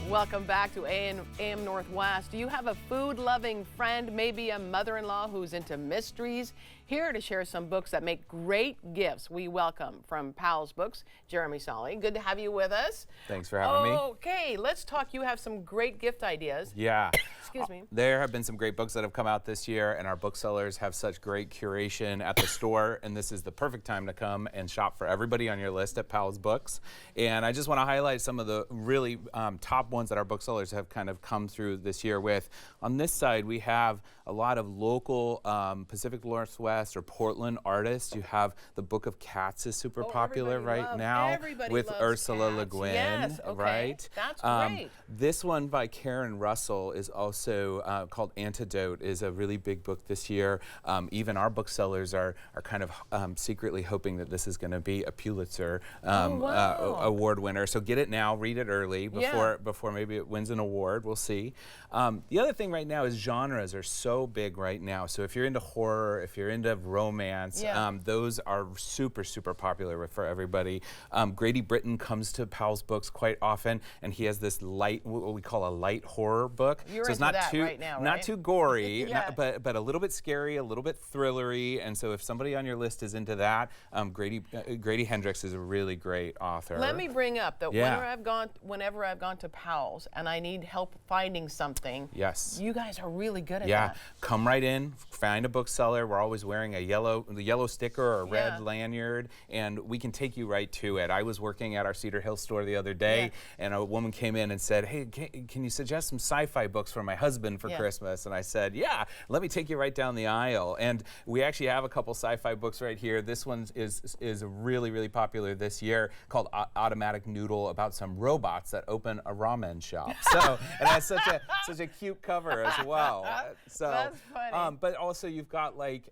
Welcome back to AM Northwest. Do you have a food-loving friend, maybe a mother-in-law who's into mysteries? Here to share some books that make great gifts. We welcome from Powell's Books, Jeremy Solley. Good to have you with us. Thanks for having me. Okay, let's talk. You have some great gift ideas. Yeah. Excuse me. There have been some great books that have come out this year, and our booksellers have such great curation at the store, and this is the perfect time to come and shop for everybody on your list at Powell's Books. And I just want to highlight some of the really top ones that our booksellers have kind of come through this year with. On this side, we have a lot of local Pacific Northwest or Portland artists. You have The Book of Cats is super popular right now with Ursula Le Guin, yes, okay. right? That's great. This one by Karen Russell is also called Antidote, is a really big book this year. Even our booksellers are kind of secretly hoping that this is going to be a Pulitzer award winner. So get it now, read it early before maybe it wins an award. We'll see. The other thing right now is genres are so big right now. So if you're into horror, if you're into romance, those are super, super popular for everybody. Grady Britton comes to Powell's Books quite often, and he has this light, what we call a light horror book. You're so it's into not that too, right now, not right? too gory, but a little bit scary, a little bit thrillery. And so if somebody on your list is into that, Grady Hendrix is a really great author. Let me bring up that whenever I've gone to Powell's and I need help finding something, you guys are really good at that. Come right in, find a bookseller. We're always wearing a yellow sticker or a red lanyard, and we can take you right to it. I was working at our Cedar Hill store the other day, and a woman came in and said, "Hey, can you suggest some sci-fi books for my husband for Christmas?" And I said, "Yeah, let me take you right down the aisle." And we actually have a couple sci-fi books right here. This one is really, really popular this year, called Automatic Noodle, about some robots that open a ramen shop. So it has such a cute cover as well. So that's funny. but also you've got like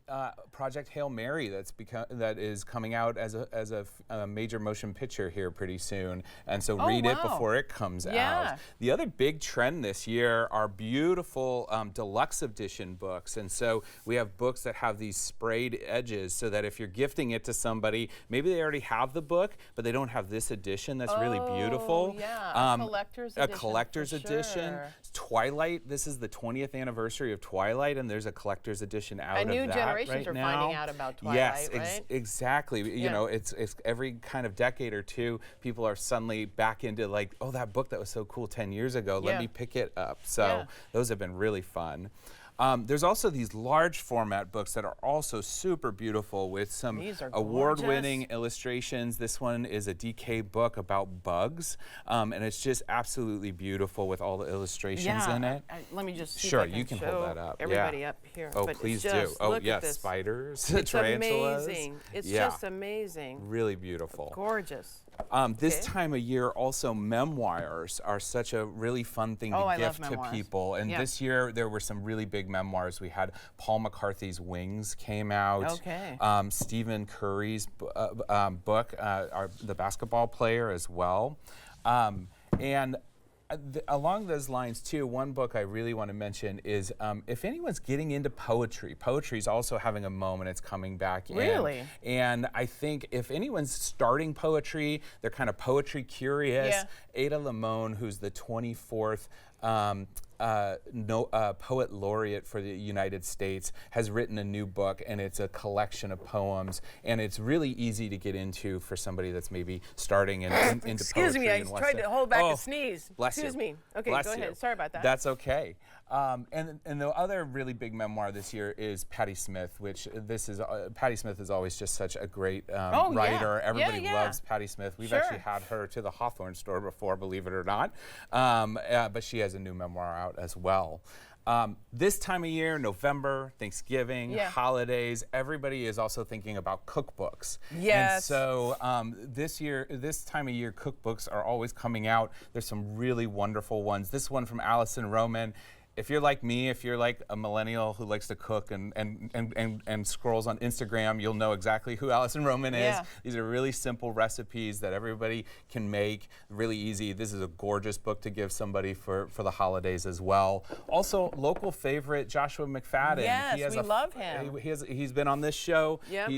Project Hail Mary that is coming out as a major motion picture here pretty soon, and so read it before it comes out. The other big trend this year are beautiful deluxe edition books, and so we have books that have these sprayed edges so that if you're gifting it to somebody, maybe they already have the book, but they don't have this edition that's really beautiful. A collector's edition. Twilight, this is the 20th anniversary of Twilight, and there's a collector's edition out of that right now. New generations are finding out about Twilight, right? Exactly. You know, it's every kind of decade or two, people are suddenly back into like, oh, that book that was so cool 10 years ago, let me pick it up. So those have been really fun. There's also these large format books that are also super beautiful with some award-winning illustrations. This one is a DK book about bugs, and it's just absolutely beautiful with all the illustrations in it. Let me just see Sure, if I you can hold that up. Everybody up here. Oh, please do. Oh, yes, spiders, tarantulas. Amazing. It's just amazing. Really beautiful. Gorgeous. This time of year, also memoirs are such a really fun thing to gift to people. And this year, there were some really big memoirs. We had Paul McCarthy's Wings came out. Stephen Curry's book, the basketball player as well. Along those lines, too, one book I really want to mention is if anyone's getting into poetry, poetry is also having a moment. It's coming back in. Really? And I think if anyone's starting poetry, they're kind of poetry curious. Ada Limon, who's the 24th poet laureate for the United States, has written a new book, and it's a collection of poems, and it's really easy to get into for somebody that's maybe starting into poetry. Excuse me, I tried to hold back a sneeze. Excuse me. Okay, go ahead. Sorry about that. That's okay. And the other really big memoir this year is Patti Smith, which Patti Smith is always just such a great writer. Everybody loves Patti Smith. We've actually had her to the Hawthorne store before, believe it or not. But she has a new memoir out as well. This time of year, November, Thanksgiving, holidays, everybody is also thinking about cookbooks. And so this time of year, cookbooks are always coming out. There's some really wonderful ones. This one from Allison Roman. if you're like me, if you're like a millennial who likes to cook and scrolls on Instagram, you'll know exactly who Allison Roman is. Yeah. These are really simple recipes that everybody can make, really easy. This is a gorgeous book to give somebody for the holidays as well. Also, local favorite Joshua McFadden. Yes, we love him. He's been on this show. Yep.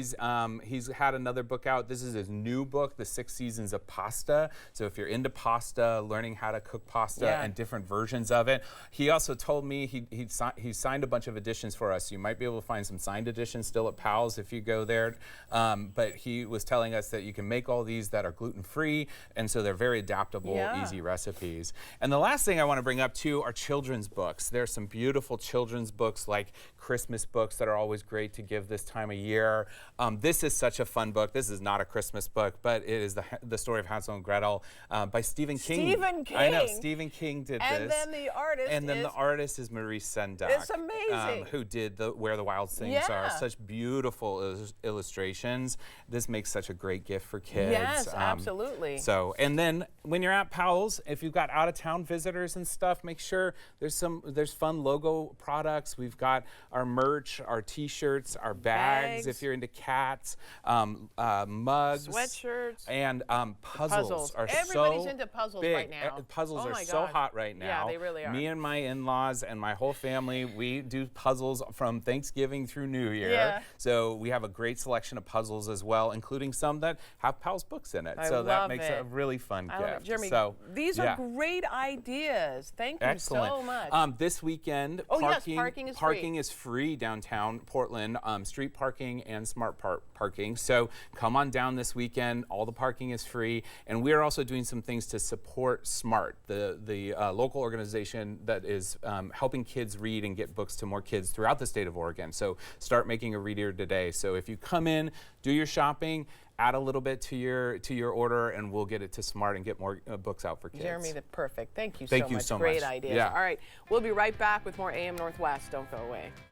He's had another book out. This is his new book, The 6 Seasons of Pasta. So if you're into pasta, learning how to cook pasta and different versions of it. He also told me he signed a bunch of editions for us. You might be able to find some signed editions still at Powell's if you go there. But he was telling us that you can make all these that are gluten-free, and so they're very adaptable, easy recipes. And the last thing I want to bring up too are children's books. There's some beautiful children's books like Christmas books that are always great to give this time of year. This is such a fun book. This is not a Christmas book, but it is the story of Hansel and Gretel by Stephen King. Stephen King. I know, Stephen King did this. And then the artist is Maurice Sendak. It's amazing. Who did Where the Wild Things Are. Such beautiful illustrations. This makes such a great gift for kids. Yes, absolutely. So, and then when you're at Powell's, if you've got out-of-town visitors and stuff, make sure there's fun logo products. We've got our merch, our T-shirts, our bags. If you're into cats, mugs, sweatshirts, and puzzles are Everybody's so into puzzles big. right now. Puzzles are so hot right now. Yeah, they really are. Me and my in-laws and my whole family, we do puzzles from Thanksgiving through New Year. Yeah. So we have a great selection of puzzles as well, including some that have Powell's books in it. So that makes it a really fun gift. Jeremy, so, these are great ideas. Thank you so much. This weekend, parking is free downtown Portland, street parking and smart parking. So come on down this weekend. All the parking is free. And we're also doing some things to support SMART, the local organization that is helping kids read and get books to more kids throughout the state of Oregon. So start making a reader today. So if you come in, do your shopping, add a little bit to your order, and we'll get it to SMART and get more books out for kids. Jeremy, perfect. Thank you so much. Great ideas. All right, we'll be right back with more AM Northwest. Don't go away.